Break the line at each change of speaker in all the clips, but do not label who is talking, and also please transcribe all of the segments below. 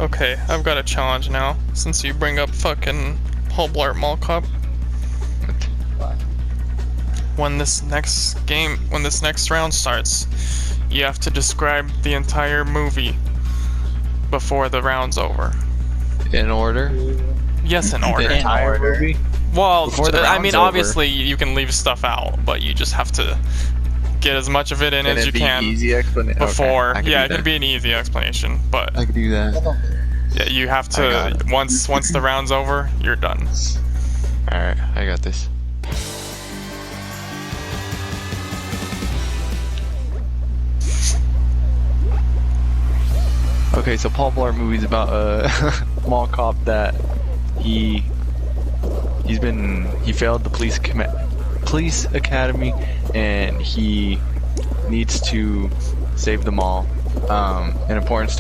Okay, I've got a challenge now. Since you bring up fucking Paul Blart Mall Cop.
What?
When this next round starts, you have to describe the entire movie before the round's over.
In order?
Yes, in order.
The entire movie?
Well,
Before the
I mean,
round's over.
obviously you can leave stuff out, but you just have to get as much of it in
Can
as
it
you
be
can
easy explanation?
before.
Okay,
Yeah,
I
it
can
can
do
be an easy explanation, but
that. I can do that.
yeah, you have
I got
to
it.
once the round's over, you're done.
Alright, I got this. Okay, so Paul Blart movie's about a mall cop that he failed the police academy, and he needs to save them all. An important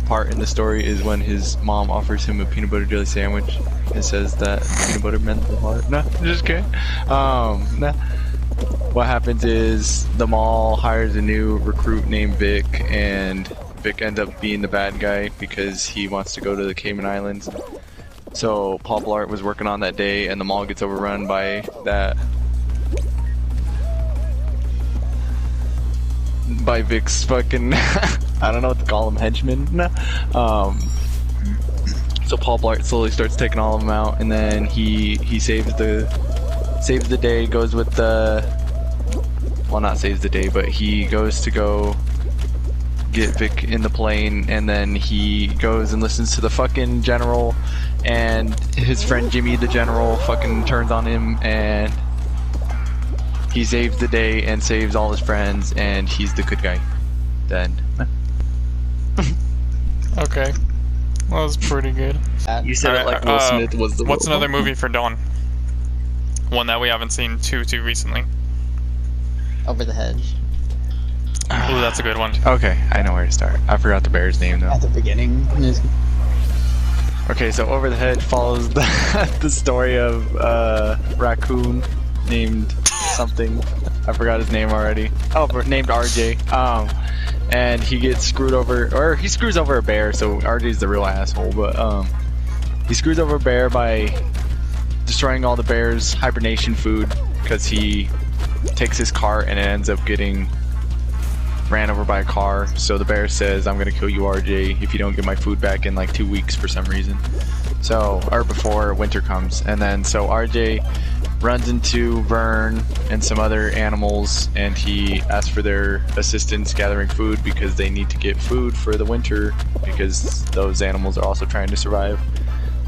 part in the story is when his mom offers him a peanut butter jelly sandwich and says that peanut butter meant the heart. No, just kidding. Nah. What happens is the mall hires a new recruit named Vic, and Vic ends up being the bad guy because he wants to go to the Cayman Islands. So Paul Blart was working on that day, and the mall gets overrun by Vic's fucking I don't know what to call him, henchmen. So Paul Blart slowly starts taking all of them out, and then he saves the day, goes with not saves the day, but he goes to go get Vic in the plane, and then he goes and listens to the fucking general, and his friend Jimmy the general fucking turns on him, and he saves the day and saves all his friends, and he's the good guy. Then.
Okay, that was pretty good.
You said it like Will Smith was the.
What's another movie for Dawn? One that we haven't seen too recently.
Over the Hedge.
Ooh, that's a good one.
Okay, I know where to start. I forgot the bear's name though.
At the beginning.
Okay, so Over the Hedge follows the story of raccoon named something. I forgot his name already. Oh, named RJ. And he gets screwed over, or he screws over a bear. So RJ's the real asshole, but he screws over a bear by destroying all the bear's hibernation food because he takes his cart and it ends up getting ran over by a car. So the bear says, "I'm gonna kill you, RJ, if you don't get my food back in like 2 weeks for some reason." So, or before winter comes. And then so RJ runs into Vern and some other animals, and he asks for their assistance gathering food because they need to get food for the winter because those animals are also trying to survive.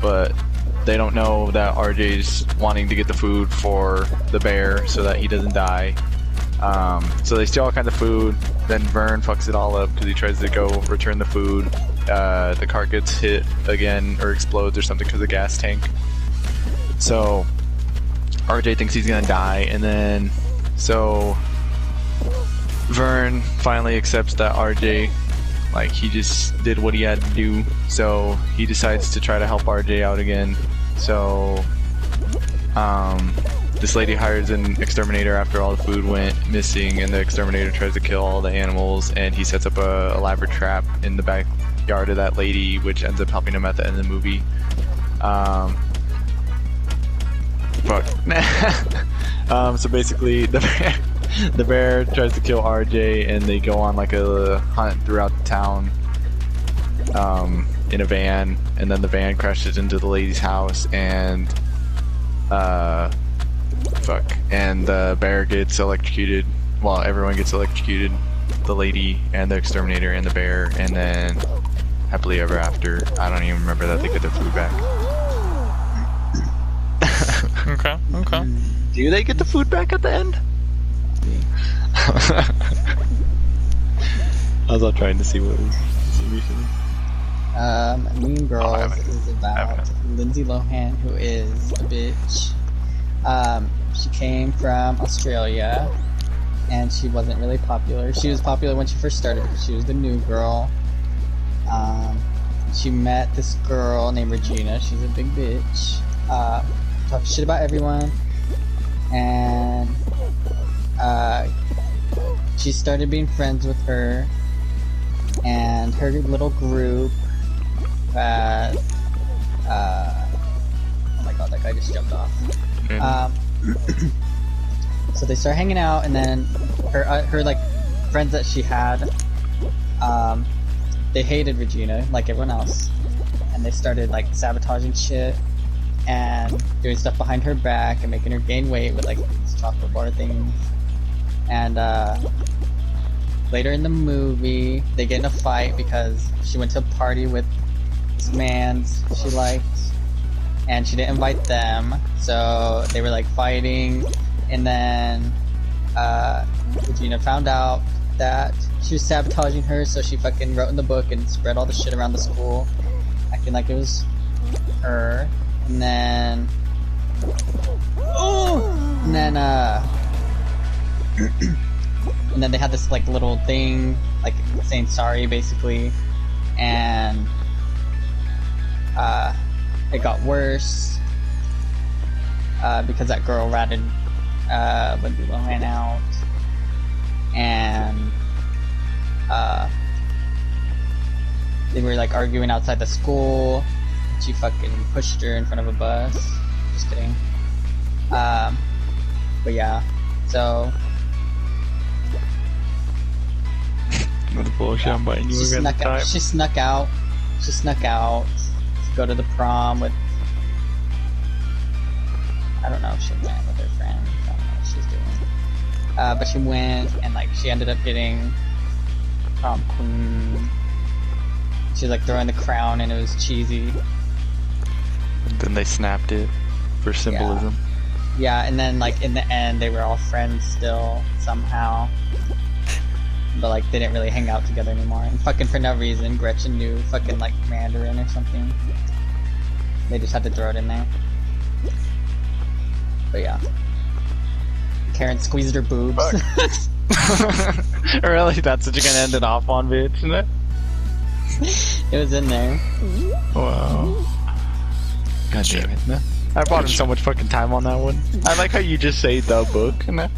But they don't know that RJ's wanting to get the food for the bear so that he doesn't die. So they steal all kinds of food. Then Vern fucks it all up because he tries to go return the food. The cart gets hit again or explodes or something because of the gas tank. So RJ thinks he's gonna die, and then so Vern finally accepts that RJ, like, he just did what he had to do. So he decides to try to help RJ out again. So this lady hires an exterminator after all the food went missing, and the exterminator tries to kill all the animals, and he sets up a elaborate trap in the backyard of that lady, which ends up helping him at the end of the movie. So basically the bear tries to kill RJ, and they go on like a hunt throughout the town in a van, and then the van crashes into the lady's house, and and the bear gets electrocuted. Well, everyone gets electrocuted, the lady and the exterminator and the bear, and then happily ever after. I don't even remember that they get their food back.
Okay.
Do they get the food back at the end? I was all trying to see what was recently.
Mean Girls is about Lindsay Lohan, who is a bitch. She came from Australia, and she wasn't really popular. She was popular when she first started because she was the new girl. She met this girl named Regina. She's a big bitch. Talk shit about everyone, and she started being friends with her and her little group I just jumped off. So they start hanging out, and then her like friends that she had, they hated Regina like everyone else, and they started like sabotaging shit and doing stuff behind her back and making her gain weight with like these chocolate bar things. And later in the movie, they get in a fight because she went to a party with this man she liked, and she didn't invite them, so they were like fighting. And then Regina found out that she was sabotaging her, so she fucking wrote in the book and spread all the shit around the school, acting like it was her. And then and then they had this like little thing like saying sorry basically, and it got worse because that girl ratted Lindsay Lohan out, and they were like arguing outside the school. She fucking pushed her in front of a bus. Just kidding. But yeah, so
What the bullshit, I'm biting you again.
She snuck out to go to the prom with, I don't know if she went with her friends, I don't know what she's doing. But she went, and like she ended up getting prom queen. She was like throwing the crown, and it was cheesy.
And then they snapped it for symbolism.
Yeah, and then like in the end they were all friends still somehow. But like they didn't really hang out together anymore. And fucking for no reason, Gretchen knew fucking like Mandarin or something. They just had to throw it in there. But yeah. Karen squeezed her boobs.
Really? That's what you're gonna end it off on, bitch, isn't it?
It was in there.
Wow. God damn it, man. I bought him so much fucking time on that one. I like how you just say the book, and